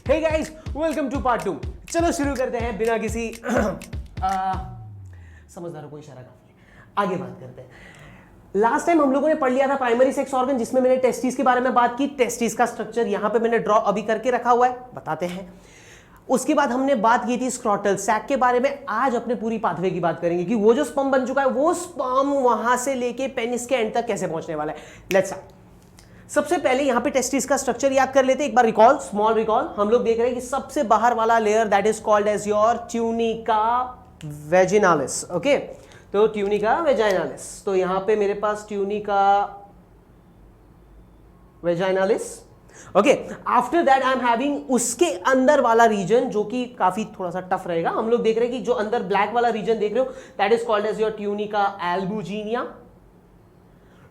Hey guys, welcome to part 2। चलो शुरू करते हैं बिना किसी समझदारों को इशारा काफी है। आगे बात करते हैं। लास्ट टाइम हम लोगों ने पढ़ लिया था प्राइमरी सेक्स ऑर्गन, जिसमें मैंने टेस्टिस के बारे में बात की। टेस्टिस का स्ट्रक्चर यहां पे मैंने ड्रॉ अभी करके रखा हुआ है, बताते हैं। उसके बाद हमने बात की थी स्क्रॉटल सैक के बारे में। आज अपने पूरी पाथवे की बात करेंगे कि वो जो स्पर्म बन चुका है वो स्पर्म वहां से लेके पेनिस के एंड तक कैसे पहुंचने वाला है। Let's start. सबसे पहले यहां पे टेस्टिस का स्ट्रक्चर याद कर लेते हैं एक बार। Recall, small recall. हम लोग देख रहे हैं कि सबसे बाहर वाला layer that is called as your tunica vaginalis. Okay, तो ट्यूनिका वेजाइनालिस। तो यहां पे मेरे पास tunica vaginalis. Okay, after that I am having उसके अंदर वाला रीजन जो कि काफी थोड़ा सा टफ रहेगा। हम लोग देख रहे हैं कि जो अंदर ब्लैक वाला रीजन देख रहे हो that is called as your tunica albuginea,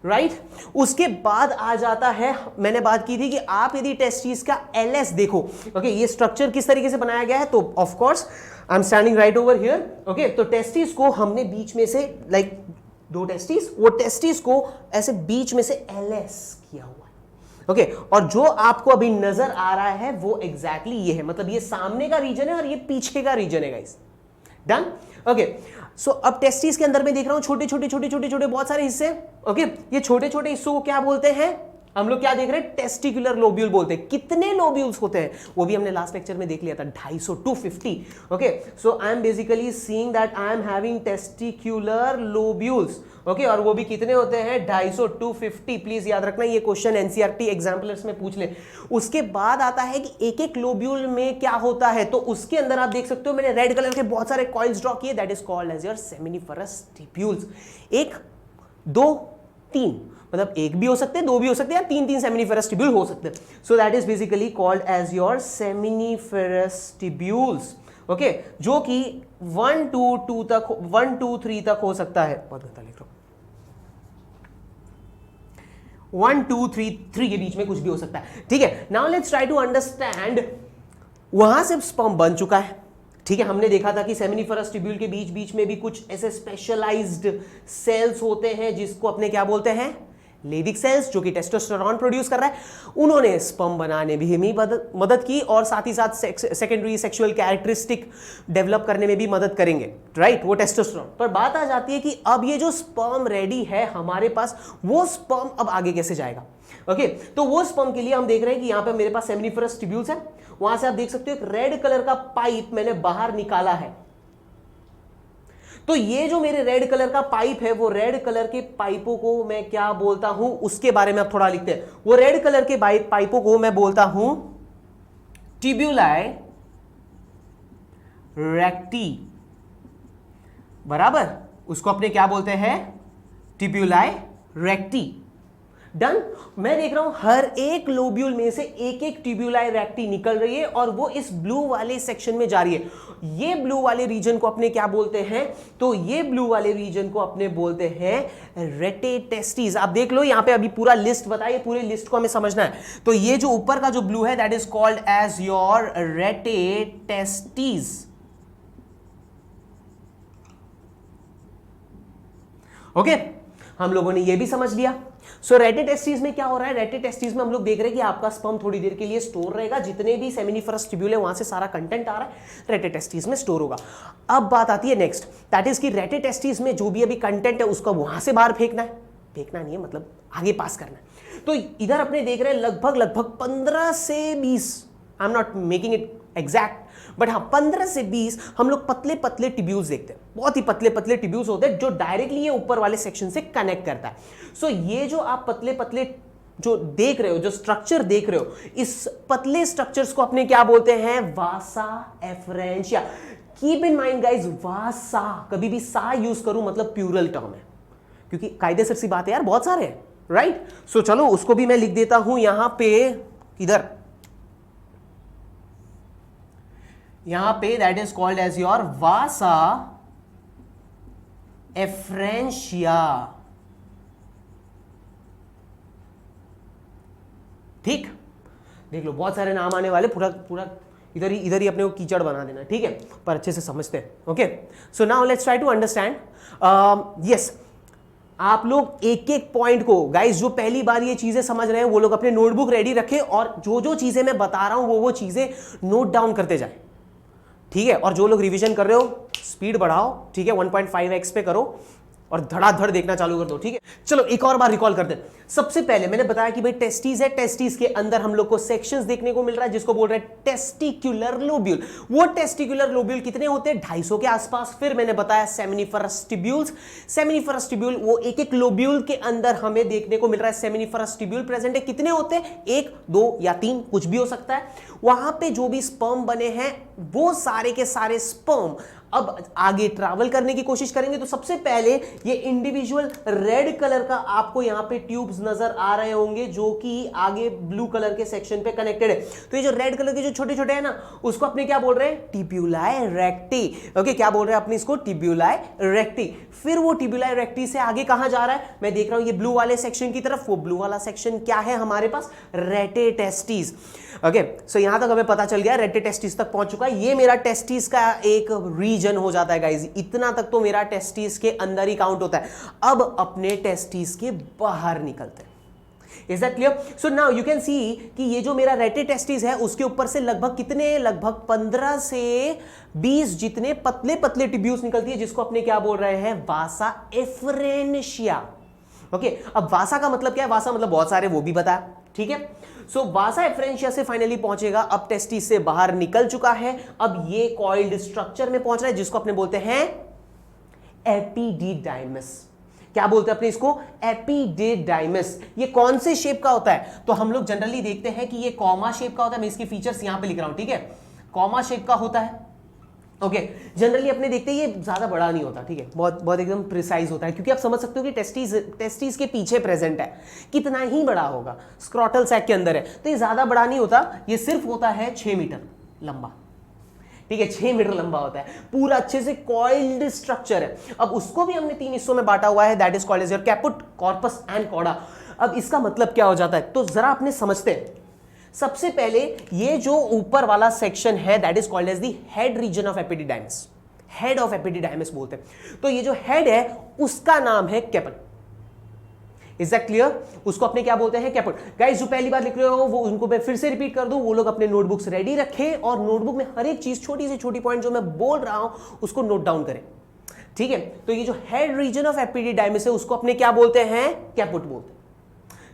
right. उसके बाद आ जाता है, मैंने बात की थी कि आप यदि टेस्टिस का एलएस देखो, ओके, ये स्ट्रक्चर किस तरीके से बनाया गया है, तो of course I am standing right over here. Okay, तो टेस्टिस को हमने बीच में से लाइक दो टेस्टिस, वो टेस्टिस को ऐसे बीच में से एलएस किया हुआ है। ओके, और जो आपको अभी नजर आ रहा है वो एग्जैक्टली ये है, मतलब ये सामने का रीजन है और ये पीछे का रीजन है गाइस। डन। ओके, सो अब टेस्टिस के अंदर मैं देख रहा हूं छोटे छोटे बहुत सारे हिस्से। ओके, ये छोटे छोटे हिस्सों को क्या बोलते हैं हम लोग? क्या देख रहे हैं? टेस्टिकुलर लोब्यूल बोलते हैं। कितने लोब्यूल्स होते हैं वो भी हमने लास्ट लेक्चर में देख लिया था, 250 250। Okay, so I am basically seeing that I am having testicular lobules. Okay, और वो भी कितने होते हैं? 250 250। प्लीज याद रखना, ये क्वेश्चन एनसीईआरटी एग्जाम्पलर्स में पूछ ले। उसके बाद आता है कि एक एक लोब्यूल में क्या होता है, तो उसके अंदर आप देख सकते हो मैंने रेड कलर के बहुत सारे कॉइल्स ड्रॉ किए, that is called as your seminiferous tubules. 1 2 3, मतलब एक भी हो सकते हैं, दो भी हो सकते हैं, या तीन सेमिनिफेरस टिब्यूल हो सकते हैं। So that is basically called as your seminiferous tubules. Okay, जो कि 1 2 3 तक हो सकता है। बहुत गलत लिख रहा हूं, 1 2 3 के बीच में कुछ भी हो सकता है। ठीक है, now let's try to understand. वहां से स्पर्म बन चुका है, ठीक है। हमने देखा था कि सेमिनिफरस टिब्यूल के बीच बीच में भी कुछ ऐसे स्पेशलाइज्ड सेल्स होते हैं जिसको अपने क्या बोलते हैं? लेविक सेल्स, जो कि टेस्टोस्टेरोन प्रोड्यूस कर रहा है। उन्होंने स्पर्म बनाने में भी मदद की और साथ ही साथ सेकेंडरी सेक्सुअल कैरेक्टरिस्टिक डेवलप करने में भी मदद करेंगे, राइट, वो टेस्टोस्टेरोन। पर बात आ जाती है कि अब ये जो स्पर्म रेडी है हमारे पास, वो स्पर्म अब आगे कैसे जाएगा? ओके, तो वो स्पर्म के लिए हम देख रहे हैं कि यहां पे मेरे पास सेमिनिफरस टिब्यूल्स है। वहां से आप देख सकते हो एक रेड कलर का पाइप मैंने बाहर निकाला है। तो ये जो मेरे रेड कलर का पाइप है, वो रेड कलर के पाइपों को मैं क्या बोलता हूं, उसके बारे में आप थोड़ा लिखते हैं। वो रेड कलर के पाइपों को मैं बोलता हूं ट्यूब्यूलाई रेक्टी, बराबर। उसको अपने क्या बोलते हैं? ट्यूब्यूलाई रेक्टी। डन। मैं देख रहा हूं हर एक लोब्यूल में से एक एक ट्यूब्यूलाई रेक्टी निकल रही है और वो इस ब्लू वाले सेक्शन में जा रही है। ये ब्लू वाले रीजन को अपने क्या बोलते हैं? तो ये ब्लू वाले रीजन को अपने बोलते हैं रेटेटेस्टिस। आप देख लो यहां पे अभी पूरा लिस्ट बताइए, पूरे लिस्ट को हमें समझना है। तो ये जो ऊपर का जो ब्लू है that is called as your rete testis. Okay, हम लोगों ने ये भी समझ लिया। सो रेटेटेस्टिस में क्या हो रहा है? रेटेटेस्टिस में हम लोग देख रहे हैं कि आपका स्पर्म थोड़ी देर के लिए स्टोर रहेगा। जितने भी सेमिनिफरस टिब्यूल है वहां से सारा कंटेंट आ रहा है, रेटेटेस्टिस में स्टोर होगा। अब बात आती है नेक्स्ट, दैट इज कि रेटेटेस्टिस में जो भी अभी कंटेंट है उसको वहां से बाहर फेंकना है। फेंकना नहीं है, मतलब आगे पास करना है। तो इधर अपने देख रहे हैं लगभग 15 से 20, I am not making it exact, but हाँ 15 से 20 हम लोग पतले पतले टिब्यूल्स देखते हैं। बहुत ही पतले पतले टिब्यूल्स होते हैं जो डायरेक्टली ये ऊपर वाले सेक्शन से कनेक्ट करता है। सो ये जो आप पतले पतले जो देख रहे हो, जो स्ट्रक्चर देख रहे हो, इस पतले स्ट्रक्चर्स को अपने क्या बोलते हैं? Vasa efferentia. Keep in mind guys, vasa, कभी भी सा यूज करूं मतलब प्लूरल टर्म है, क्योंकि कायदेसर सी बात है यार, बहुत सारे हैं, राइट। सो चलो उसको भी मैं लिख देता हूं यहां पे, इधर यहां पे, that is called as your vasa efferentia. ठीक, देख लो बहुत सारे नाम आने वाले, पूरा पूरा इधर ही अपने को कीचड़ बना देना, ठीक है, पर अच्छे से समझते हैं। Okay, so now let's try to understand. Yes, आप लोग एक एक पॉइंट को, गाइस जो पहली बार ये चीजें समझ रहे हैं वो लोग अपने नोटबुक रेडी रखें और जो जो चीजें मैं बता रहा हूं वो चीजें नोट डाउन करते जाएं, ठीक है। और जो लोग रिवीजन कर रहे हो स्पीड बढ़ाओ, ठीक है, 1.5x पे करो और धड़ाधड़ देखना चालू कर दो, ठीक है। चलो एक और बार रिकॉल करते हैं। सबसे पहले मैंने बताया कि भाई टेस्टिस है, टेस्टिस के अंदर हम लोग को सेक्शंस देखने को मिल रहा है जिसको बोल रहे हैं टेस्टिकुलर लोब्यूल। वो टेस्टिकुलर लोब्यूल कितने होते हैं? 250 के आसपास। फिर मैंने बताया सेमिनिफरस ट्यूब्यूल्स। सेमिनिफरस ट्यूब्यूल वो एक एक लोब्यूल के अंदर हमें देखने को मिल रहा है सेमिनिफरस ट्यूब्यूल प्रेजेंट है। कितने होते हैं? 1, 2 या 3, कुछ भी हो सकता है। वहां पे जो भी स्पर्म बने हैं वो सारे के सारे स्पर्म अब आगे ट्रैवल करने की कोशिश करेंगे। तो सबसे पहले ये इंडिविजुअल रेड कलर का आपको यहां पे ट्यूब्स नजर आ रहे होंगे जो कि आगे ब्लू कलर के सेक्शन पे कनेक्टेड है। तो ये जो रेड कलर के जो छोटे छोटे है ना, उसको अपने क्या बोल रहे हैं? टिब्यूलाई रेक्टी। ओके, क्या बोल रहे हैं अपने इसको? टिब्यूलाई रेक्टी। फिर वो टिब्यूलाई रेक्टी से आगे कहां जा रहा है? मैं देख रहा हूं ये ब्लू वाले सेक्शन की तरफ। वो ब्लू वाला सेक्शन क्या है हमारे पास? रेटे टेस्टिस। ओके, सो यहां तक हमें पता चल गया रेटे टेस्टिस तक पहुंच चुका है। ये मेरा टेस्टिस का एक रीजन हो जाता है गाइस। इतना तक तो मेरा टेस्टिस के अंदर ही काउंट होता है। अब अपने टेस्टिस के बाहर निकलते हैं। Is that clear? So now you can सी कि ये जो मेरा रेटे टेस्टिस है उसके ऊपर से लगभग कितने, लगभग 15 से 20 जितने पतले पतले ट्यूब्यूल्स निकलती है जिसको अपने क्या बोल रहे हैं? Vasa efferentia. ओके, अब वासा का मतलब क्या है? वासा मतलब बहुत सारे, वो भी बताया, ठीक है। सो वासा एफरेंशिया से फाइनली पहुंचेगा। अब टेस्टिस से बाहर निकल चुका है। अब ये कॉइल्ड स्ट्रक्चर में पहुंच रहा है जिसको अपने बोलते हैं एपिडिडाइमस। क्या बोलते हैं अपने इसको? एपिडिडाइमस। ये कौन से शेप का होता है? तो हम लोग जनरली देखते हैं कि ये कॉमा शेप का होता है। मैं इसके फीचर्स यहां पे लिख रहा हूं, ठीक है। कॉमा शेप का होता है। ओके, जनरली अपने देखते हैं ये ज्यादा बड़ा नहीं होता, ठीक है, बहुत बहुत एकदम प्रिसाइज होता है। क्योंकि आप समझ सकते हो कि टेस्टिस के पीछे प्रेजेंट है, कितना ही बड़ा होगा, स्क्रॉटल सैक के अंदर है, तो ये ज्यादा बड़ा नहीं होता। ये सिर्फ होता है 6 मीटर लंबा, ठीक है, 6 मीटर लंबा होता है, पूरा अच्छे से कॉइल्ड स्ट्रक्चर है। अब उसको भी हमने 3 हिस्सों में बांटा हुआ है, that is called as your caput, corpus and cauda. अब इसका मतलब क्या हो जाता है तो जरा अपने समझते हैं। सबसे पहले ये जो ऊपर वाला सेक्शन है that is called as the head region of epididymis. Head of epididymis बोलते हैं। तो ये जो हेड है उसका नाम है कैपुट। Is that clear? उसको अपने क्या बोलते हैं? कैपुट। गाइस जो पहली बार लिख रहे हो वो उनको मैं फिर से रिपीट कर दूं, वो लोग अपने नोटबुक्स रेडी रखें और नोटबुक में हर एक चीज, छोटी से छोटी पॉइंट जो मैं बोल रहा हूं उसको नोट डाउन करें, ठीक है। तो ये जो हेड रीजन ऑफ एपिडिडाइमस है उसको अपने क्या बोलते हैं? कैपुट बोलते हैं,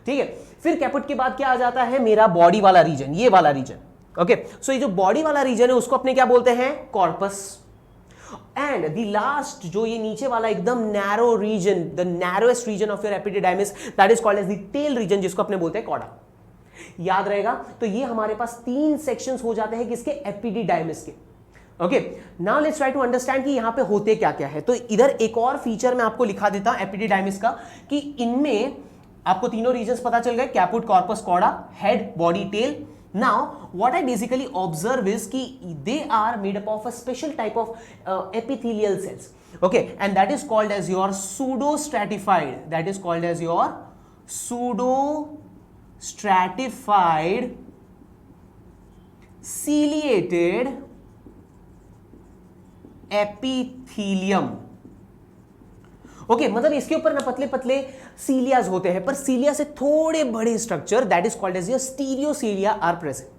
ठीक है। फिर कैपुट के बाद क्या आ जाता है? मेरा बॉडी वाला रीजन, ये वाला रीजन। ओके, सो ये जो बॉडी वाला रीजन है उसको अपने क्या बोलते हैं? कॉर्पस। एंड द लास्ट जो ये नीचे वाला एकदम narrow region, the narrowest region of your epididymis that is called as the tail region, जिसको अपने बोलते हैं कॉडा। याद रहेगा? तो ये हमारे पास 3 सेक्शंस हो जाते हैं किसके? एपिडिडाइमस के। Okay, now let's try to understand कि यहां पे होते क्या क्या है। तो इधर एक और फीचर मैं आपको लिखा देता हूं एपिडिडाइमस का, कि इनमें आपको तीनों रीजन्स पता चल गए, caput, corpus, cauda, head, body, tail. Now, what I basically observe is कि they are made up of a special type of epithelial cells. Okay, and that is called as your pseudostratified. That is called as your pseudostratified ciliated epithelium. Okay, मतलब इसके ऊपर ना पतले पतले सीलियाज होते हैं, पर सीलिया से थोड़े बड़े structure that is called as your stereocilia are present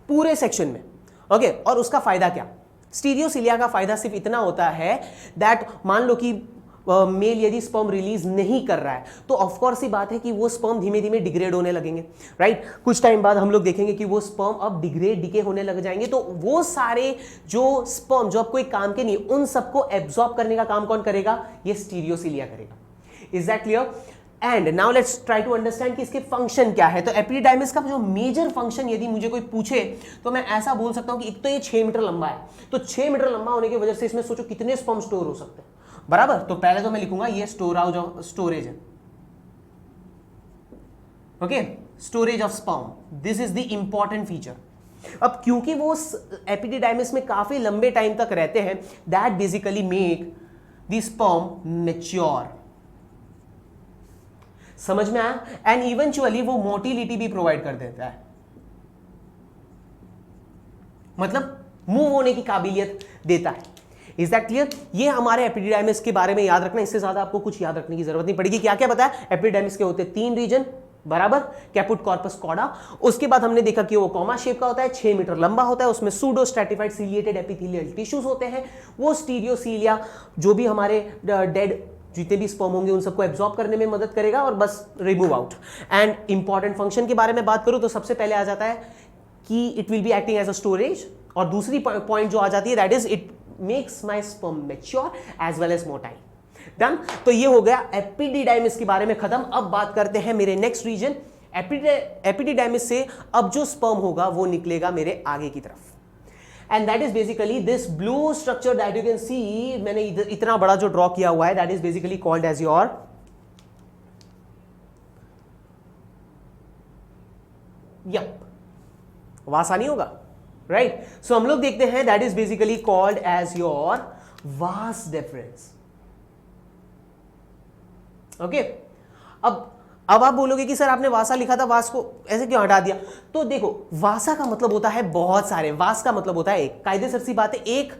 पूरे सेक्शन में। ओके, और उसका फायदा क्या? स्टीरियोसीलिया का फायदा सिर्फ इतना होता है दैट मान लो कि मेल यदि स्पर्म रिलीज नहीं कर रहा है तो ऑफकोर्स ही बात है कि वो स्पर्म धीमे धीमे डिग्रेड होने लगेंगे, राइट। कुछ टाइम बाद हम लोग देखेंगे कि वो स्पर्म अब डिके होने लग जाएंगे। तो वो सारे जो स्पर्म जो अब कोई काम के नहीं, उन सबको एब्जॉर्ब करने का काम कौन करेगा? ये स्टीरियोसीलिया करेगा। Is that clear? And now let's try to understand कि इसके फंक्शन क्या है। तो एपिडिडाइमस का जो मेजर फंक्शन यदि मुझे कोई पूछे तो मैं ऐसा बोल सकता हूं कि एक तो ये 6 मीटर लंबा है, तो 6 मीटर लंबा होने की वजह से इसमें सोचो कितने स्पर्म स्टोर हो सकते हैं, बराबर। तो पहले तो मैं लिखूंगा ये स्टोरेज है। Okay, storage of sperm, this is the important feature. अब क्योंकि वो एपिडिडाइमस में काफी लंबे टाइम तक रहते हैं, that basically make the sperm mature. समझ में आया? एंड इवेंचुअली वो मोटिलिटी भी प्रोवाइड कर देता है, मतलब मूव होने की काबिलियत देता है। Is that clear? ये हमारे एपिडिडाइमिस के बारे में याद रखना, इससे ज्यादा आपको कुछ याद रखने की जरूरत नहीं पड़ेगी। क्या क्या बताया? एपिडिडाइमिस के होते हैं 3 रीजन, बराबर, कैपुट, कॉर्पस, कॉडा। उसके बाद हमने देखा कि वो कॉमा शेप का होता है, 6 मीटर लंबा होता है, उसमें pseudo stratified ciliated epithelial tissues होते हैं। वो स्टीरियोसीलिया जो भी हमारे डेड जितने भी स्पर्म होंगे उन सबको एब्जॉर्ब करने में मदद करेगा और बस remove out. And important function के बारे में बात करूं तो सबसे पहले आ जाता है कि it will be acting as a storage, और दूसरी पॉइंट जो आ जाती है that is it makes my sperm mature as well as motile. Done. तो ये हो गया एपिडिडाइमिस के बारे में खत्म। अब बात करते हैं मेरे नेक्स्ट रीजन एपिडिडाइमिस से। अब जो स्पर्म होगा वो निकलेगा मेरे आगे की तरफ, and that is basically this blue structure that you can see. मैंने इतना बड़ा जो ड्रॉ किया हुआ है that is basically called as your vasa नहीं होगा, राइट? सो हम लोग देखते हैं that is basically called as your vas deferens. Okay, अब आप बोलोगे कि सर आपने वासा लिखा था, वास को ऐसे क्यों हटा दिया? तो देखो, वासा का मतलब होता है बहुत सारे, वास का मतलब होता है एक। कायदे सर सी बात है, एक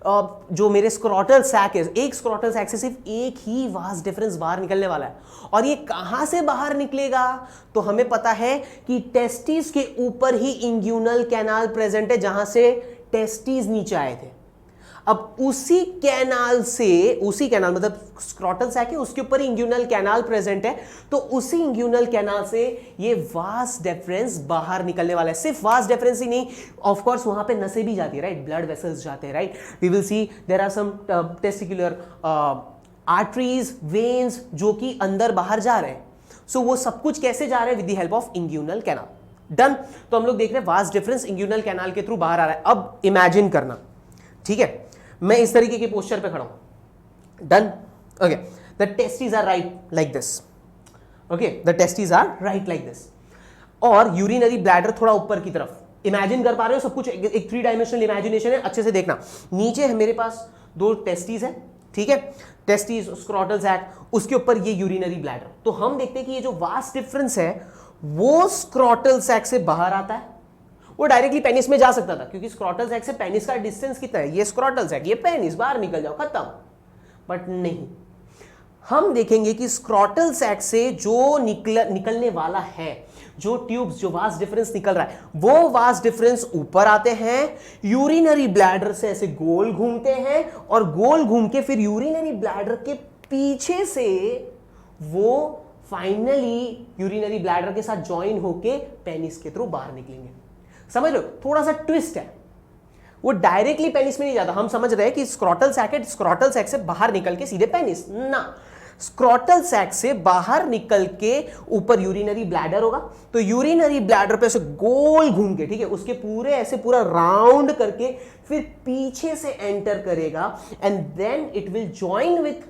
जो मेरे स्क्रोटल सैक है, एक स्क्रोटल सैक से सिर्फ एक ही वास डिफरेंस बाहर निकलने वाला है। और ये कहां से बाहर निकलेगा? तो हमें पता है कि टेस्टिस के ऊपर ही इंग्यूनल कैनाल प्रेजेंट है, जहां से टेस्टिस नीचे आए थे। अब उसी कैनाल मतलब स्क्रोटल सैक है, उसके ऊपर इंग्यूनल कैनाल प्रेजेंट है, तो उसी इंग्यूनल कैनाल से ये वास डिफरेंस बाहर निकलने वाला है। सिर्फ वास डिफरेंस ही नहीं, ऑफ कोर्स वहां पे नसें भी जाती है, राइट? ब्लड वेसल्स जाते हैं, right? We will see there are some testicular arteries, veins जो कि अंदर बाहर जा रहे हैं। सो वो सब कुछ कैसे जा रहे हैं? With the help of inguinal canal. Done. तो हम लोग देख रहे हैं वास डिफरेंस इंग्यूनल कैनाल के थ्रू बाहर आ रहा है। अब इमेजिन करना, ठीक है, मैं इस तरीके के पोस्चर पे खड़ा हूं। Done. Okay, the testis are right like this. Okay, the testis are right like this, और यूरिनरी ब्लैडर थोड़ा ऊपर की तरफ। इमेजिन कर पा रहे हो सब कुछ? एक 3 डायमेंशनल इमेजिनेशन है, अच्छे से देखना। नीचे है मेरे पास 2 टेस्टिस है, ठीक है, टेस्टिस, स्क्रोटल सैक, उसके ऊपर ये यूरिनरी ब्लैडर। तो हम देखते हैं कि ये जो वास डिफरेंस है वो स्क्रोटल सैक से बाहर आता है। वो डायरेक्टली पेनिस में जा सकता था, क्योंकि स्क्रोटल सैक से पेनिस का डिस्टेंस कितना है? ये स्क्रोटल सैक, ये पेनिस, बाहर निकल जाओ, खत्म। बट नहीं, हम देखेंगे कि स्क्रोटल सैक से जो निकलने वाला है, जो ट्यूब्स, जो वास डिफरेंस निकल रहा है, वो वास डिफरेंस ऊपर आते हैं, यूरिनरी ब्लैडर से ऐसे गोल घूमते हैं, और गोल घूम के फिर यूरिनरी ब्लैडर के पीछे से वो फाइनली यूरिनरी ब्लैडर के साथ ज्वाइन होके पेनिस के थ्रू बाहर निकलेंगे। समझ लो, थोड़ा सा ट्विस्ट है, वो डायरेक्टली पेनिस में नहीं जाता। हम समझ रहे हैं कि स्क्रोटल सैक है, स्क्रोटल सैक से बाहर निकल के सीधे पेनिस ना, स्क्रोटल सैक से बाहर निकल के ऊपर यूरिनरी ब्लैडर होगा, तो यूरिनरी ब्लैडर पे ऐसे गोल घूम के, ठीक है, उसके पूरे ऐसे पूरा राउंड करके फिर पीछे से एंटर करेगा, and then it will join with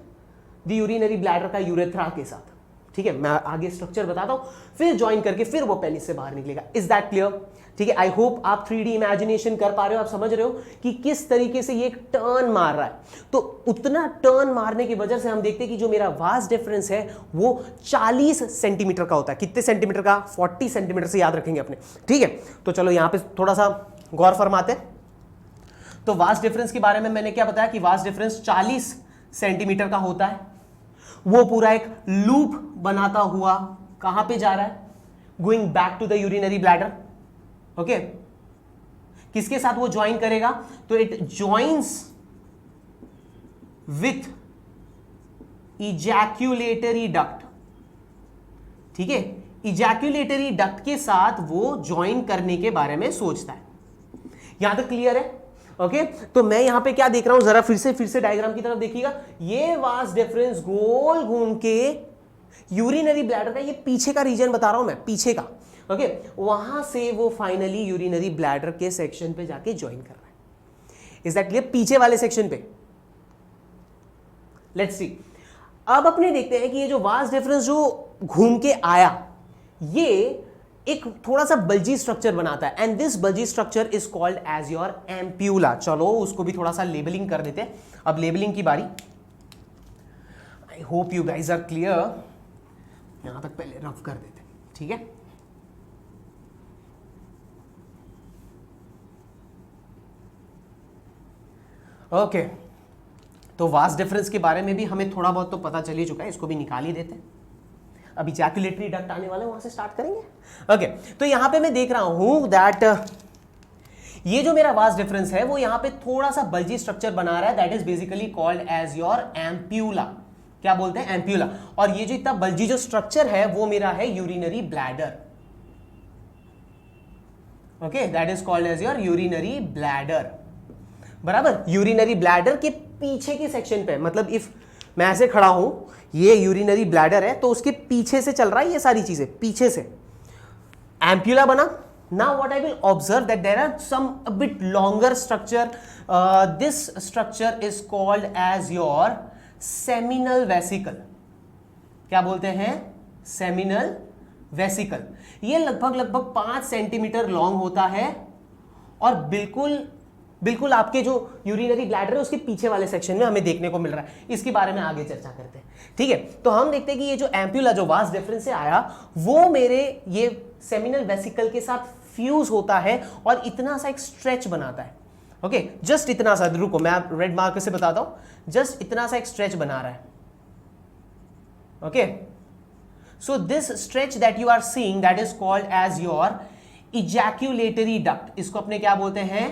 the urinary bladder का यूरेथ्रा के साथ। ठीक है, मैं आगे स्ट्रक्चर बताता हूं, फिर ज्वाइन करके फिर वो पेनिस से बाहर निकलेगा। Is that clear? ठीक है, आई होप आप 3D इमेजिनेशन कर पा रहे हो, आप समझ रहे हो कि किस तरीके से ये एक टर्न मार रहा है। तो उतना टर्न मारने की वजह से हम देखते हैं कि जो मेरा वास डिफरेंस है वो 40 सेंटीमीटर का होता है। कितने सेंटीमीटर का? 40 सेंटीमीटर से याद रखेंगे अपने। ठीक है, तो चलो यहां पे थोड़ा सा गौर फरमाते हैं। तो वास डिफरेंस के बारे में मैंने क्या बताया कि वास डिफरेंस 40 सेंटीमीटर का होता है। वो पूरा एक लूप बनाता हुआ कहां पे जा रहा है? Going back to the urinary bladder. Okay, किसके साथ वो ज्वाइन करेगा? तो it joins with ejaculatory duct. ठीक है, इजैक्यूलेटरी डक्ट के साथ वो ज्वाइन करने के बारे में सोचता है। यहां तक क्लियर है? ओके, तो मैं यहां पे क्या देख रहा हूं, जरा फिर से डायग्राम की तरफ देखिएगा। ये वास डिफरेंस गोल घूम के यूरिनरी ब्लैडर का, ये पीछे का रीजन बता रहा हूं मैं, पीछे का। ओके, वहां से वो फाइनली यूरिनरी ब्लैडर के सेक्शन पे जाके ज्वाइन कर रहा है। Is that clear? पीछे वाले सेक्शन पे। लेट्स सी, अब अपने देखते हैं कि ये जो वास डिफरेंस जो घूम के आया, ये एक थोड़ा सा बल्जी स्ट्रक्चर बनाता है, and this bulgy structure is called as your ampulla. चलो उसको भी थोड़ा सा लेबलिंग कर देते हैं। अब लेबलिंग की बारी। I hope you guys are clear. यहां तक पहले रफ कर देते हैं, ठीक है। ओके, तो वास्ट डिफरेंस के बारे में भी हमें थोड़ा बहुत तो पता चल ही चुका है, इसको भी निकाल ही देते हैं। अब इजैकुलेटरी डक्ट आने वाला है, वहां से स्टार्ट करेंगे। ओके, तो यहां पे मैं देख रहा हूं दैट ये जो मेरा वास्ट डिफरेंस है वो यहां पे थोड़ा सा बल्जी स्ट्रक्चर बना रहा है, that is basically called as your ampulla. क्या बोलते हैं? एम्प्यूला। और ये जो इतना बल्जी जो स्ट्रक्चर है वो मेरा है urinary bladder. Okay, that is called as your urinary bladder. बराबर, यूरिनरी ब्लैडर के पीछे के सेक्शन पे, मतलब इफ मैं ऐसे खड़ा हूं, ये यूरिनरी ब्लैडर है तो उसके पीछे से चल रहा है ये सारी चीजें, पीछे से एम्प्यूला बना। Now what I will observe that there are some a bit longer structure. This structure is called as your seminal vesicle. क्या बोलते हैं? Seminal vesicle. ये लगभग 5 सेंटीमीटर लॉन्ग होता है और बिल्कुल आपके जो यूरिनरी ब्लैडर है उसके पीछे वाले सेक्शन में हमें देखने को मिल रहा है। इसके बारे में आगे चर्चा करते हैं, ठीक है। तो हम देखते हैं कि ये जो एम्प्यूला जो वास्ट डिफरेंस से आया वो मेरे ये सेमिनल वेसिकल के साथ फ्यूज होता है और इतना सा एक स्ट्रेच बनाता है। ओके, जस्ट इतना सा, रुको मैं रेड मार्कर से बताता हूं, जस्ट इतना सा एक स्ट्रेच बना रहा है। Okay, so this stretch that you are seeing that is called as your ejaculatory duct. इसको अपने क्या बोलते हैं?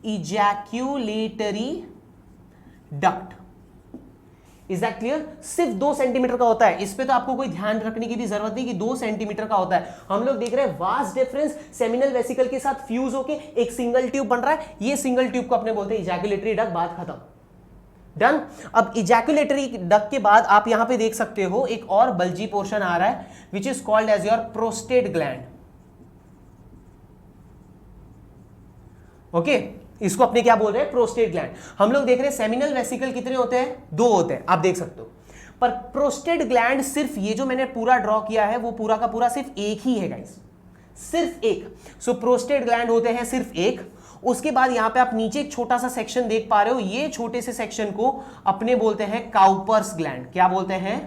Ejaculatory duct. Is that clear? सिर्फ 2 सेंटीमीटर का होता है, इस पे तो आपको कोई ध्यान रखने की भी जरूरत नहीं कि 2 सेंटीमीटर का होता है। हम लोग देख रहे हैं वास्ट डिफरेंस सेमिनल वेसिकल के साथ फ्यूज होके एक सिंगल ट्यूब बन रहा है। ये सिंगल ट्यूब को अपने बोलते हैं इजैक्यूलेटरी डक्ट। बात खत्म, डन। अब इजैक्यूलेटरी डक्ट के बाद आप यहां पे देख सकते हो एक और बल्जी पोर्शन आ रहा है which is called as your prostate gland. Okay, इसको अपने क्या बोल रहे हैं? Prostate gland. हम लोग देख रहे हैं सेमिनल वेसिकल कितने होते हैं? 2 होते हैं, आप देख सकते हो। पर प्रोस्टेट ग्लैंड सिर्फ ये जो मैंने पूरा ड्रॉ किया है वो पूरा का पूरा सिर्फ एक ही है गाइस, सिर्फ एक। सो प्रोस्टेट ग्लैंड होते हैं सिर्फ एक। उसके बाद यहां पे आप नीचे एक छोटा सा सेक्शन देख पा रहे हो, ये छोटे से सेक्शन को अपने बोलते हैं काउपर्स ग्लैंड। क्या बोलते हैं?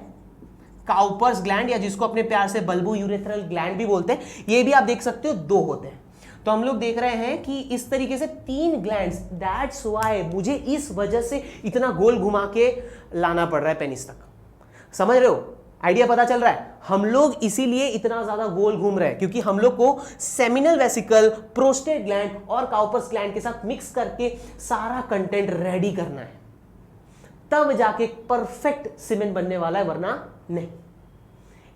काउपर्स ग्लैंड, या जिसको अपने प्यार से बल्बो यूरेथ्रल ग्लैंड भी बोलते हैं। ये भी आप देख सकते हो 2 होते हैं। तो हम लोग देख रहे हैं कि इस तरीके से 3 ग्लैंड्स, दैट्स व्हाई मुझे इस वजह से इतना गोल घुमा के लाना पड़ रहा है पेनिस तक। समझ रहे हो? आइडिया पता चल रहा है? हम लोग इसीलिए इतना ज्यादा गोल घूम रहे हैं क्योंकि हम लोग को सेमिनल वेसिकल, प्रोस्टेट ग्लैंड और काउपर्स ग्लैंड के साथ मिक्स करके सारा कंटेंट रेडी करना है, तब जाके परफेक्ट सीमेन बनने वाला है, वरना नहीं।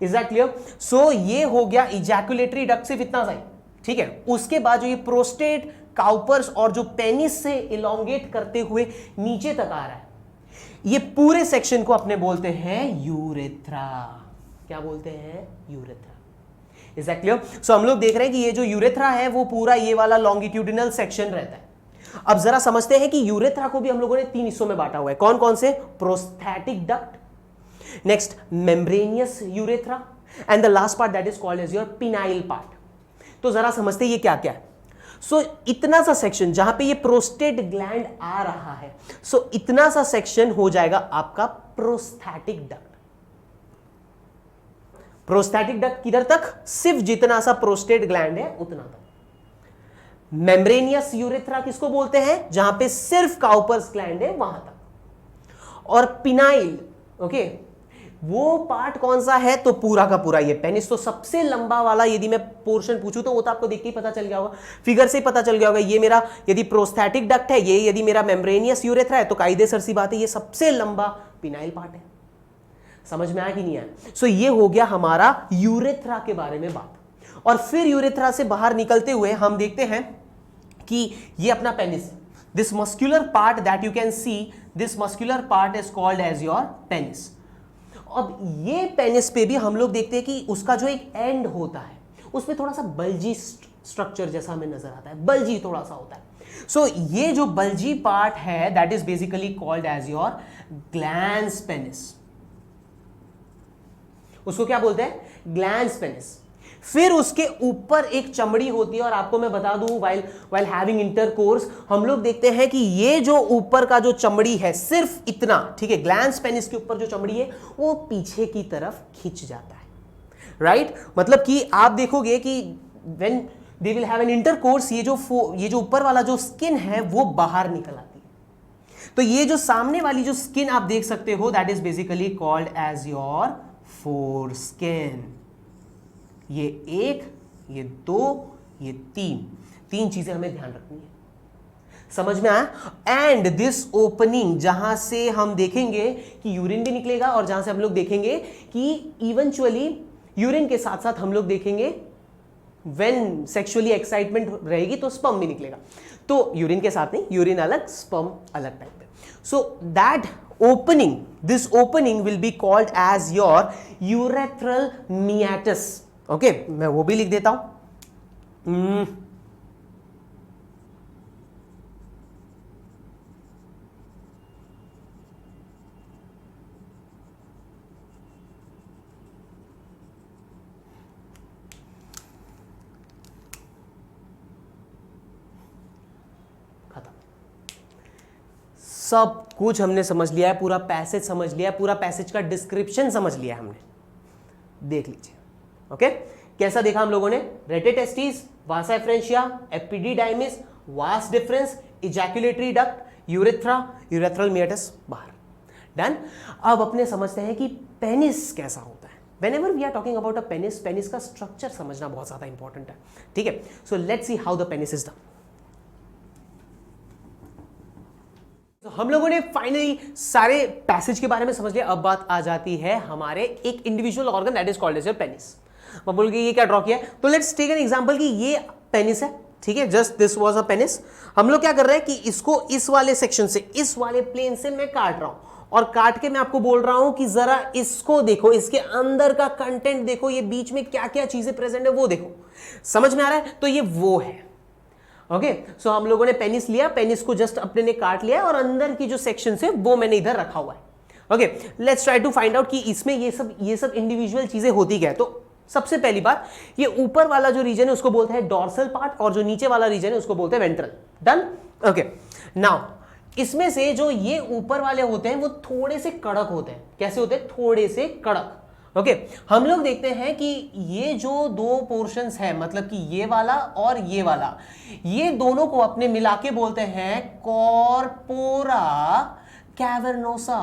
Is that clear? सो ये हो गया इजैक्यूलेटरी डक्ट, सिर्फ इतना सा ही, ठीक है। उसके बाद जो ये प्रोस्टेट, काउपर्स और जो पेनिस से इलोंगेट करते हुए नीचे तक आ रहा है, ये पूरे सेक्शन को अपने बोलते हैं यूरेथ्रा। क्या बोलते हैं? Urethra. Is that clear? So हम लोग देख रहे हैं कि ये जो यूरेथ्रा है वो पूरा ये वाला लॉन्गिट्यूडिनल सेक्शन रहता है। अब जरा समझते हैं कि यूरेथ्रा को भी हम लोगों ने 3 हिस्सों में बांटा हुआ है। कौन कौन से? Prosthetic duct, next membranous urethra, and the last part that is called as your penile part. तो जरा समझते ये क्या क्या है। सो इतना सा सेक्शन जहां पे ये प्रोस्टेट ग्लैंड आ रहा है, सो इतना सा सेक्शन हो जाएगा आपका प्रोस्थेटिक डक्ट। प्रोस्थेटिक डक्ट किधर तक? सिर्फ जितना सा प्रोस्टेट ग्लैंड है उतना तक। मेम्ब्रेनियस यूरेथ्रा किसको बोलते हैं? जहां पे सिर्फ काउपर्स ग्लैंड है वहां तक। और पिनाइल, ओके, वो पार्ट कौन सा है? तो पूरा का पूरा ये पेनिस। तो सबसे लंबा वाला यदि मैं पोर्शन पूछूं तो वो तो आपको देख के ही पता चल गया होगा, फिगर से पता चल गया होगा। ये मेरा यदि प्रोस्थेटिक डक्ट है, ये यदि मेरा मेम्ब्रेनियस यूरेथ्रा है, तो कायदे सर सी बात है ये सबसे लंबा पिनाइल पार्ट है। समझ में आया कि नहीं आया? सो ये हो गया हमारा यूरेथ्रा के बारे में बात। और फिर यूरेथ्रा से बाहर निकलते हुए हम देखते हैं कि ये अपना penis, this muscular part that you can see, this muscular part is called as your penis. अब ये पेनिस पे भी हम लोग देखते हैं कि उसका जो एक एंड होता है उसमें थोड़ा सा बल्जी स्ट्रक्चर जैसा हमें नजर आता है, बल्जी थोड़ा सा होता है। सो ये जो बल्जी पार्ट है that is basically called as your glans penis. उसको क्या बोलते हैं? Glans penis. फिर उसके ऊपर एक चमड़ी होती है, और आपको मैं बता दूं व्हाइल हैविंग इंटरकोर्स हम लोग देखते हैं कि ये जो ऊपर का जो चमड़ी है सिर्फ इतना, ठीक है, ग्लैंस पेनिस के ऊपर जो चमड़ी है वो पीछे की तरफ खिंच जाता है, राइट? मतलब कि आप देखोगे कि when they will have an intercourse, ये जो ऊपर वाला जो स्किन है वो बाहर निकल आती है। तो ये जो सामने वाली जो स्किन आप देख सकते हो that is basically called as your foreskin. ये 1, ये 2, ये 3 चीजें हमें ध्यान रखनी है। समझ में आया? एंड दिस ओपनिंग जहां से हम देखेंगे कि यूरिन भी निकलेगा और जहां से हम लोग देखेंगे कि इवेंचुअली यूरिन के साथ साथ हम लोग देखेंगे व्हेन सेक्सुअली एक्साइटमेंट रहेगी तो स्पर्म भी निकलेगा। तो यूरिन के साथ नहीं, यूरिन अलग स्पर्म अलग टाइप में। So that opening, this opening will be called as your urethral meatus. Okay, मैं वो भी लिख देता हूं। सब कुछ हमने समझ लिया है, पूरा पैसेज समझ लिया है, पूरा पैसेज का डिस्क्रिप्शन समझ लिया है हमने। देख लीजिए। ओके, कैसा देखा हम लोगों ने? Rete testis, vasa efferentia, epididymis, vas deferens, ejaculatory duct, urethra, urethral meatus बाहर। डन। अब अपने समझते हैं कि पेनिस कैसा होता है। Whenever we are talking about a penis, penis का स्ट्रक्चर समझना बहुत ज्यादा इंपॉर्टेंट है। ठीक है, so let's see how the penis is done. तो हम लोगों ने फाइनली सारे पैसेज के बारे में समझ लिया। अब बात आ जाती है हमारे एक individual organ that is called as your penis. मैं बोल के ये क्या ड्रॉ किया है, तो लेट्स टेक एन एग्जांपल कि ये पेनिस है। ठीक है, just this was a penis. हम लोग क्या कर रहे हैं कि इसको इस वाले सेक्शन से, इस वाले प्लेन से मैं काट रहा हूं और काट के मैं आपको बोल रहा हूं कि जरा इसको देखो, इसके अंदर का कंटेंट देखो, ये बीच में क्या क्या चीजें प्रेजेंट है वो देखो। समझ में आ रहा है? तो ये वो है। ओके, सो हम लोगों ने पेनिस लिया, पेनिस को जस्ट अपने ने काट लिया और अंदर की जो सेक्शन है वो मैंने इधर रखा हुआ है। Okay, let's try to find out कि इसमें ये सब इंडिविजुअल चीजें होती क्या है। तो सबसे पहली बात, ये ऊपर वाला जो रीजन है उसको बोलते हैं डॉर्सल पार्ट और जो नीचे वाला रीजन है उसको बोलते हैं वेंट्रल। डन। ओके, नाउ इसमें से जो ये ऊपर वाले होते हैं वो थोड़े से कड़क होते हैं। कैसे होते हैं? थोड़े से कड़क। ओके, हम लोग देखते हैं कि ये जो दो पोर्शंस है, मतलब कि ये वाला और ये वाला, ये दोनों को अपने मिला के बोलते हैं कॉर्पोरा कैवर्नोसा।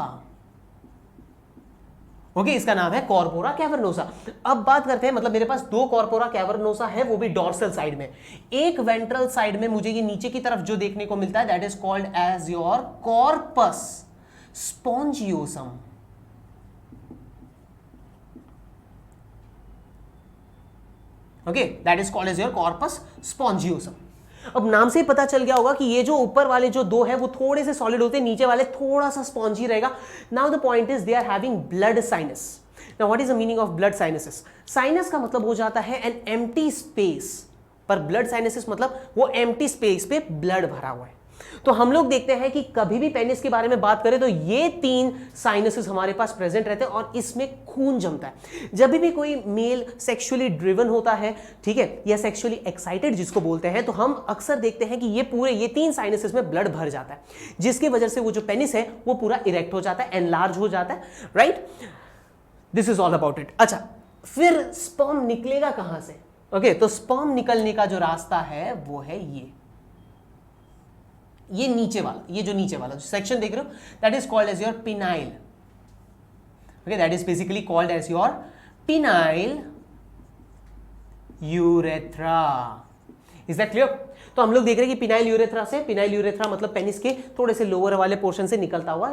ओके, इसका नाम है कॉर्पोरा कैवर्नोसा। अब बात करते हैं, मतलब मेरे पास दो कॉर्पोरा कैवर्नोसा है, वो भी डॉर्सल साइड में। एक वेंट्रल साइड में मुझे ये नीचे की तरफ जो देखने को मिलता है that is called as your corpus spongiosum. Okay, that is called as your corpus spongiosum. अब नाम से ही पता चल गया होगा कि ये जो ऊपर वाले जो दो है वो थोड़े से सॉलिड होते हैं, नीचे वाले थोड़ा सा स्पॉन्जी रहेगा। Now the point is they are having blood sinus. Now what is the meaning of blood sinuses? Sinus का मतलब हो जाता है एन एम्प्टी स्पेस, पर ब्लड साइनसिस मतलब वो एम्प्टी स्पेस पे ब्लड भरा हुआ है। तो हम लोग देखते हैं कि कभी भी पेनिस के बारे में बात करें तो ये 3 साइनसेस हमारे पास प्रेजेंट रहते हैं और इसमें खून जमता है। जब भी कोई मेल सेक्सुअली ड्रिवन होता है, ठीक है, या सेक्सुअली एक्साइटेड जिसको बोलते हैं, तो हम अक्सर देखते हैं कि ये 3 साइनसेस में ब्लड भर जाता है, जिसकी वजह से वो जो पेनिस है वो पूरा इरेक्ट हो जाता है, एनलार्ज हो जाता है। Right, this is all about it. अच्छा, फिर स्पर्म निकलेगा कहां से? ओके, तो स्पर्म निकलने का जो रास्ता है वो है ये नीचे वाला, ये जो नीचे वाला जो सेक्शन देख रहे हो that is called as your penile. Okay, that is basically called as your penile urethra. Is that clear? तो हम लोग देख रहे हैं कि पिनाइल यूरेथ्रा से, पिनाइल यूरेथ्रा मतलब पेनिस के थोड़े से लोअर वाले पोर्शन से निकलता हुआ,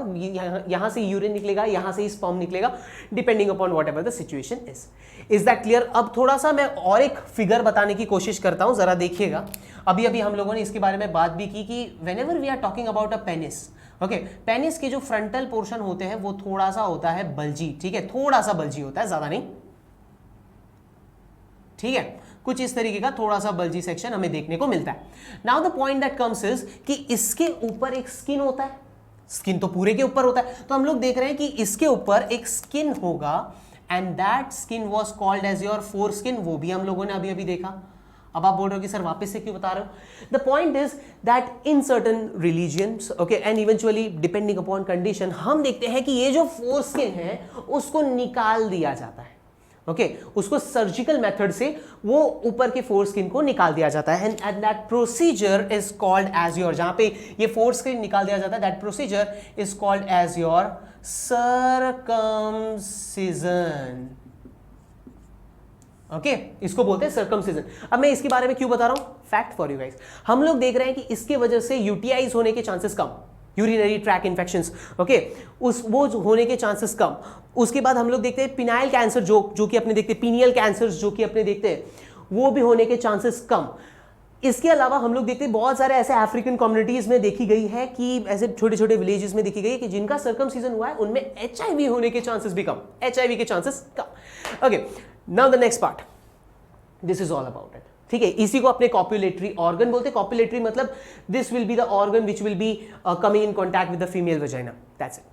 यहां से यूरिन निकलेगा, यहां से स्पर्म निकलेगा, depending upon what ever the situation is. Is that clear? अब थोड़ा सा मैं और एक फिगर बताने की कोशिश करता हूं, जरा देखिएगा। अभी हम लोगों ने इसके बारे में बात भी की कि whenever we are talking about a penis, okay, penis के जो फ्रंटल पोर्शन होते हैं वो थोड़ा सा होता है बल्जी। ठीक है, थोड़ा सा बल्जी होता है, ज्यादा नहीं। ठीक है, कुछ इस तरीके का थोड़ा सा बल्जी सेक्शन हमें देखने को मिलता है। Now the point that comes is कि इसके ऊपर एक स्किन होता है। स्किन तो पूरे के ऊपर होता है, तो हम लोग देख रहे हैं कि इसके ऊपर एक स्किन होगा and that skin was called as your foreskin. वो भी हम लोगों ने अभी देखा। अब आप बोल रहे हो कि सर वापस से क्यों बता रहे हो? The point is that in certain religions, okay, and eventually depending upon condition, हम देखते हैं कि ये जो फोर स्किन है उसको निकाल दिया जाता है। ओके उसको सर्जिकल मेथड से वो ऊपर के फोरस्किन को निकाल दिया जाता है and that procedure is called as your, जहां पे ये फोरस्किन निकाल दिया जाता है that procedure is called as your circumcision. Okay इसको बोलते हैं सर्कमसिजन। अब मैं इसके बारे में क्यों बता रहा हूं, फैक्ट फॉर यू गाइस, हम लोग देख रहे हैं कि इसके वजह से यूटीआईज होने के चांसेस कम, यूरिनरी ट्रैक इन्फेक्शंस, ओके वो होने के चांसेस कम। उसके बाद हम लोग देखते हैं पिनाइल कैंसर जो कि अपने देखते हैं, पीनियल कैंसर्स जो कि अपने देखते हैं, वो भी होने के चांसेस कम। इसके अलावा हम लोग देखते हैं बहुत सारे ऐसे अफ्रीकन कम्युनिटीज में देखी गई है कि ऐसे छोटे छोटे विलेजेस में देखी गई है कि जिनका सर्कमसिजन हुआ है उनमें एचआईवी होने के चांसेस भी कम, एचआईवी के chances come. Okay now the next part, this is all about it. ठीक है, इसी को अपने कॉपुलेटरी ऑर्गन बोलते हैं। कॉपुलेटरी मतलब this will be the organ which will be coming in contact with the female vagina, that's it.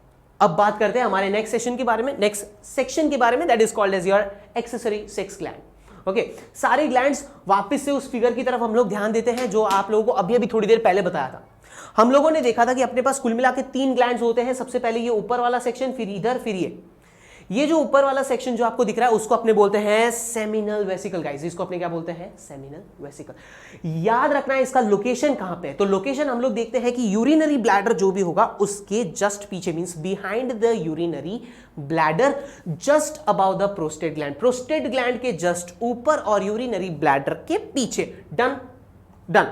अब बात करते हैं हमारे नेक्स्ट सेशन के बारे में, नेक्स्ट सेक्शन के बारे में, that is called as your accessory sex gland. Okay सारे ग्लैंड्स, वापस से उस फिगर की तरफ हम लोग ध्यान देते हैं जो आप लोगों को अभी अभी थोड़ी देर पहले बताया था। हम लोगों ने देखा था कि अपने पास कुल मिला के 3 ग्लैंड्स होते हैं। सबसे पहले ये ऊपर वाला सेक्शन, फिर इधर, फिर ये जो ऊपर वाला सेक्शन जो आपको दिख रहा है उसको अपने बोलते हैं सेमिनल वेसिकल गाइस। इसको अपने क्या बोलते हैं, सेमिनल वेसिकल। याद रखना है इसका लोकेशन कहां पे है। तो लोकेशन हम लोग देखते हैं कि यूरिनरी ब्लैडर जो भी होगा उसके जस्ट पीछे, means behind the urinary bladder, just about the prostate gland, prostate gland के जस्ट ऊपर और यूरिनरी ब्लैडर के पीछे। Done done.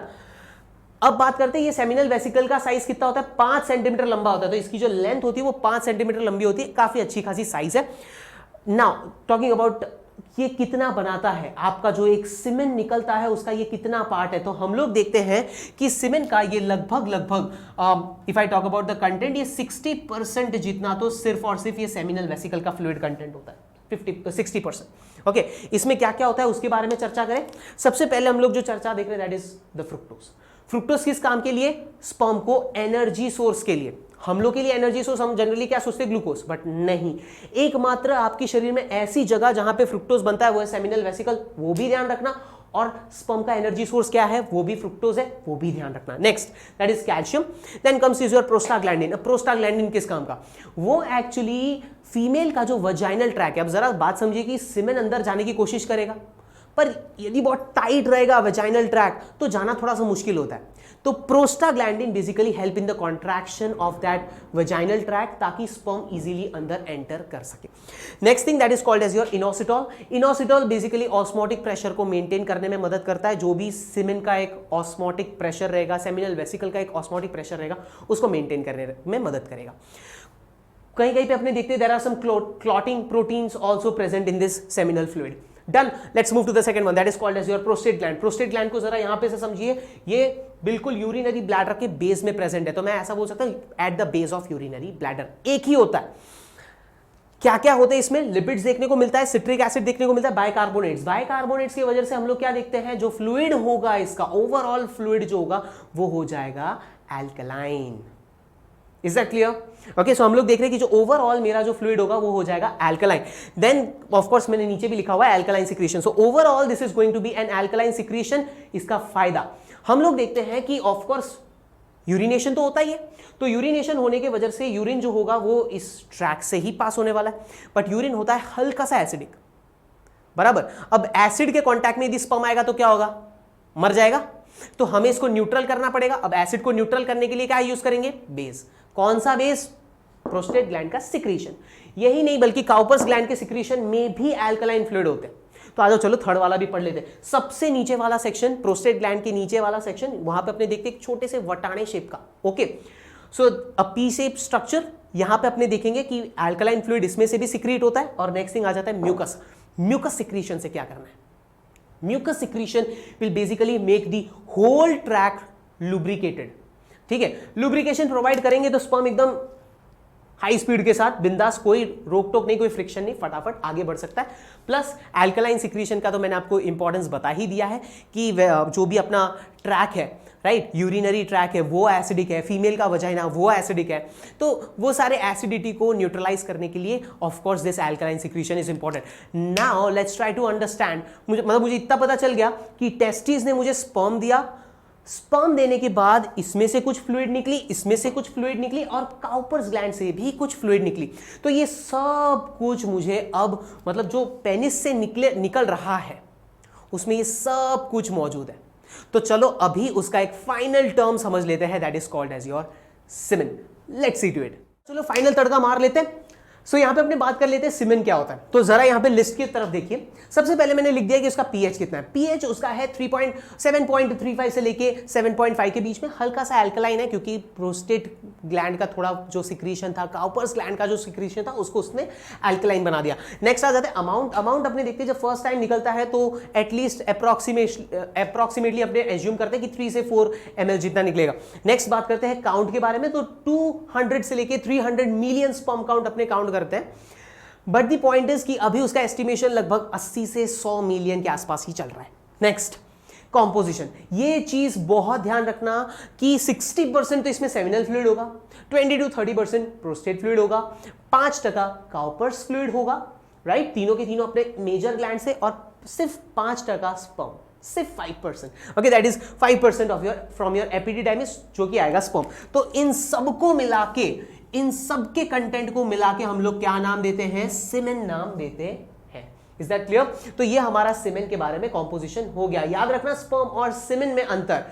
अब बात करते हैं ये सेमिनल वेसिकल का साइज कितना होता है, 5 सेंटीमीटर लंबा होता है। तो इसकी जो लेंथ होती है वो 5 सेंटीमीटर लंबी होती है, काफी अच्छी खासी साइज है। नाउ टॉकिंग अबाउट ये कितना बनाता है, आपका जो एक सीमेन निकलता है उसका ये कितना पार्ट है। तो हम लोग देखते हैं कि सीमेन का ये लगभग if I talk about the content, ये 60% जितना तो सिर्फ और सिर्फ ये सेमिनल वेसिकल का फ्लूइड कंटेंट होता है, 60%। ओके इसमें क्या क्या होता है उसके बारे में चर्चा करें। सबसे पहले हम लोग जो चर्चा देख रहे हैं that is the fructose. Fructose किस काम के लिए, स्पर्म को एनर्जी सोर्स के लिए। हम लोग के लिए एनर्जी सोर्स हम जनरली क्या सोचते हैं, ग्लूकोज, बट नहीं, एकमात्र आपके शरीर में ऐसी जगह जहां पे फ्रुक्टोज बनता है वो है सेमिनल वेसिकल, वो भी ध्यान रखना। और स्पर्म का एनर्जी सोर्स क्या है, वो भी फ्रुक्टोज है, वो भी ध्यान रखना। Next that is calcium. Then comes is your prostaglandin. Prostaglandin किस काम का, वो एक्चुअली फीमेल का जो वजाइनल ट्रैक है। अब जरा बात समझिए कि सीमेन अंदर जाने की कोशिश करेगा, पर यदि बहुत टाइट रहेगा वजाइनल ट्रैक तो जाना थोड़ा सा मुश्किल होता है। तो prostaglandin basically help in the contraction of that vaginal tract, ताकि स्पर्म इजीली अंदर एंटर कर सके। Next thing that is called as your inositol. Inositol basically osmotic pressure को मेंटेन करने में मदद करता है। जो भी सीमेन का एक ऑस्मोटिक प्रेशर रहेगा, सेमिनल वेसिकल का एक ऑस्मोटिक प्रेशर रहेगा, उसको मेंटेन करने में मदद करेगा। कहीं कहीं पे अपने देखते हैं there are some clotting proteins also present in this seminal fluid. Done, let's move to the second one that is called as your prostate gland. Prostate gland को जरा यहां पे से समझिए, ये बिल्कुल यूरिनरी ब्लैडर के बेस में प्रेजेंट है। तो मैं ऐसा बोल सकता हूं at the base of urinary bladder, एक ही होता है। क्या क्या होता है इसमें, लिपिड्स देखने को मिलता है, सिट्रिक एसिड देखने को मिलता है, बाइकार्बोनेट्स। बाइकार्बोनेट्स की वजह से हम लोग क्या देखते हैं, जो फ्लूइड होगा इसका ओवरऑल फ्लूइड जो होगा वो हो जाएगा alkaline. Is that clear? Okay so हम लोग देख रहे हैं कि जो ओवरऑल मेरा जो फ्लूइड होगा वो हो जाएगा एल्कलाइन। देन ऑफ कोर्स मैंने नीचे भी लिखा हुआ है alkaline secretion. So overall this is going to be an alkaline secretion. इसका फायदा हम लोग देखते हैं कि ऑफ कोर्स यूरिनेशन तो होता ही है, तो यूरिनेशन होने की वजह से यूरिन जो होगा वो इस ट्रैक से ही पास होने वाला है, बट यूरिन होता है हल्का सा एसिडिक, बराबर। अब एसिड के कांटेक्ट में यदि स्पर्म आएगा तो क्या होगा, मर जाएगा। तो हमें इसको न्यूट्रल करना पड़ेगा। अब एसिड को न्यूट्रल करने के लिए क्या यूज करेंगे, बेस। कौन सा बेस, प्रोस्टेट ग्लैंड का सिक्रीशन। यही नहीं बल्कि काउपर्स ग्लैंड के सिक्रीशन में भी एल्कलाइन फ्लूइड होते हैं। तो आ जाओ चलो थर्ड वाला भी पढ़ लेते हैं। सबसे नीचे वाला सेक्शन, प्रोस्टेट ग्लैंड के नीचे वाला सेक्शन, वहां पे अपने देखते एक छोटे से वटाने शेप का, ओके सो अ पी शेप स्ट्रक्चर। यहां पे अपने देखेंगे कि एल्कलाइन फ्लूइड इसमें से भी सिक्रीट होता है। और नेक्स्ट थिंग आ जाता है म्यूकस। म्यूकस सिक्रीशन से क्या करना है, mucus secretion will basically make the whole tract lubricated. ठीक है, लुब्रिकेशन प्रोवाइड करेंगे तो स्पर्म एकदम हाई स्पीड के साथ बिंदास, कोई रोक टोक नहीं, कोई फ्रिक्शन नहीं, फटाफट आगे बढ़ सकता है। प्लस एल्कलाइन सिक्रीशन का तो मैंने आपको इंपॉर्टेंस बता ही दिया है कि जो भी अपना ट्रैक है, राइट, यूरिनरी ट्रैक है वो एसिडिक है, फीमेल का वजाइना वो एसिडिक है, तो वो सारे एसिडिटी को न्यूट्रलाइज करने के लिए of course this alkaline secretion is important. Now let's try to understand. मुझे इतना पता चल गया कि टेस्टिस ने मुझे स्पर्म दिया, स्पर्म देने के बाद इसमें से कुछ फ्लूइड निकली, इसमें से कुछ फ्लूइड निकली और काउपर्स ग्लैंड से भी कुछ फ्लूइड निकली। तो ये सब कुछ मुझे अब मतलब जो पेनिस से निकल रहा है उसमें ये सब कुछ मौजूद है। तो चलो अभी उसका एक फाइनल टर्म समझ लेते हैं, that is called as your semen. Let's see to it. चलो फाइनल तड़का मार लेते हैं। सो यहां पे अपने बात कर लेते हैं सीमेन क्या होता है। तो जरा यहां पे लिस्ट की तरफ देखिए। सबसे पहले मैंने लिख दिया कि उसका पीएच कितना है। पीएच उसका है 7.35 से लेके 7.5 के बीच में। हल्का सा एल्कलाइन है क्योंकि प्रोस्टेट ग्लैंड का थोड़ा जो सिक्रीशन था, काउपर्स ग्लैंड का जो सिक्रीशन था, उसको उसने एल्कलाइन बना दिया। नेक्स्ट आ जाते हैं अमाउंट। अमाउंट अपने देखते हैं जब फर्स्ट टाइम निकलता है तो एटलीस्ट अप्रोक्सीमेटली अपने एज्यूम करते हैं कि 3 से 4 ml जितना निकलेगा। नेक्स्ट बात करते हैं काउंट के बारे में। तो 200 से लेके 300 मिलियन स्पर्म काउंट अपने काउंट करते हैं। बट द पॉइंट इज कि अभी उसका एस्टिमेशन लगभग 80 से 100 मिलियन के आसपास ही चल रहा है। Next composition. ये चीज बहुत ध्यान रखना कि 60% तो इसमें सेमिनल फ्लूइड होगा, 20 to 30% प्रोस्टेट फ्लूइड होगा, 5% काउपर्स फ्लूइड होगा, राइट, तीनों के तीनों अपने मेजर ग्लैंड से, और सिर्फ 5% स्पर्म, सिर्फ 5%। Okay, that is 5% of your from your epididymis जो कि आएगा स्पर्म। तो इन सबको मिला के, इन सब के कंटेंट को मिला के हम लोग क्या नाम देते हैं? सीमेन नाम देते हैं। Is that clear? तो ये हमारा सीमेन के बारे में कॉम्पोजिशन हो गया। याद रखना स्पर्म और सीमेन में अंतर।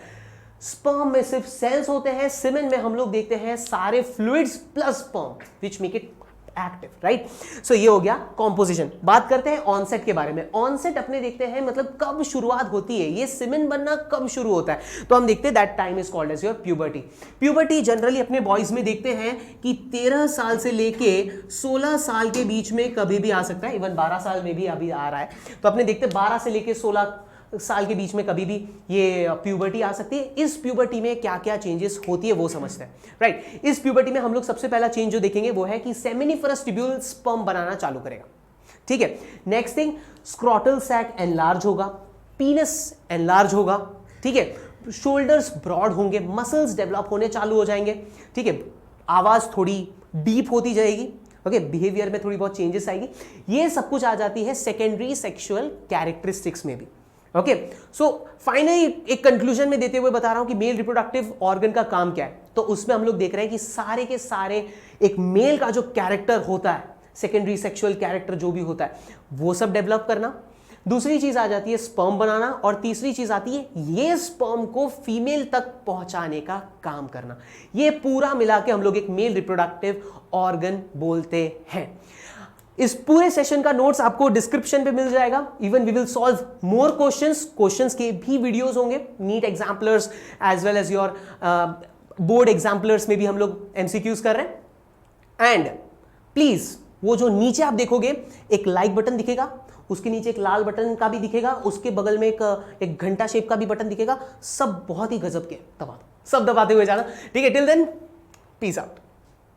स्पर्म में सिर्फ सेल्स होते हैं, सीमेन में हम लोग देखते हैं सारे fluids plus sperm which make it active, right. So ये हो गया कॉम्पोजिशन। बात करते हैं ऑनसेट के बारे में। ऑनसेट अपने देखते हैं मतलब कब शुरुआत होती है, ये सीमेन बनना कब शुरू होता है। तो हम देखते हैं that time is called as your puberty. Puberty generally अपने बॉयज में देखते हैं कि 13 साल से लेके 16 साल के बीच में कभी भी आ सकता है, इवन 12 साल में भी अभी आ रहा है। तो अपने देखते हैं 12 से लेके 16 साल के बीच में कभी भी ये प्यूबर्टी आ सकती है। इस प्यूबर्टी में क्या क्या चेंजेस होती है वो समझते हैं, राइट। इस प्यूबर्टी में हम लोग सबसे पहला चेंज जो देखेंगे वो है कि सेमिनिफरस ट्यूब्यूल स्पर्म बनाना चालू करेगा, ठीक है। Next thing, scrotal sac enlarge होगा, पीनस एनलार्ज होगा, ठीक है, शोल्डर्स ब्रॉड होंगे, मसल्स डेवलप होने चालू हो जाएंगे, ठीक है, आवाज थोड़ी डीप होती जाएगी, ओके, बिहेवियर में थोड़ी बहुत चेंजेस आएगी। ये सब कुछ आ जाती है सेकेंडरी सेक्सुअल कैरेक्टरिस्टिक्स में भी। ओके, सो फाइनली एक कंक्लूजन में देते हुए बता रहा हूं कि मेल रिप्रोडक्टिव ऑर्गन का काम क्या है। तो उसमें हम लोग देख रहे हैं कि सारे के सारे एक मेल का जो कैरेक्टर होता है, सेकेंडरी सेक्सुअल कैरेक्टर जो भी होता है, वो सब डेवलप करना। दूसरी चीज आ जाती है स्पर्म बनाना, और तीसरी चीज आती है ये स्पर्म को फीमेल तक पहुंचाने का काम करना। ये पूरा मिला के हम लोग एक मेल रिप्रोडक्टिव ऑर्गन बोलते हैं। इस पूरे सेशन का नोट्स आपको डिस्क्रिप्शन पे मिल जाएगा। Even we will solve more questions के भी वीडियोस होंगे, NEET exemplars as well as your board exemplars में भी हम लोग एमसीक्यूज कर रहे हैं। एंड प्लीज वो जो नीचे आप देखोगे एक लाइक बटन दिखेगा, उसके नीचे एक लाल बटन का भी दिखेगा, उसके बगल में एक घंटा शेप का भी बटन दिखेगा, सब बहुत ही गजब के, दबा दो, सब दबाते हुए जाना, ठीक है। Till then peace out.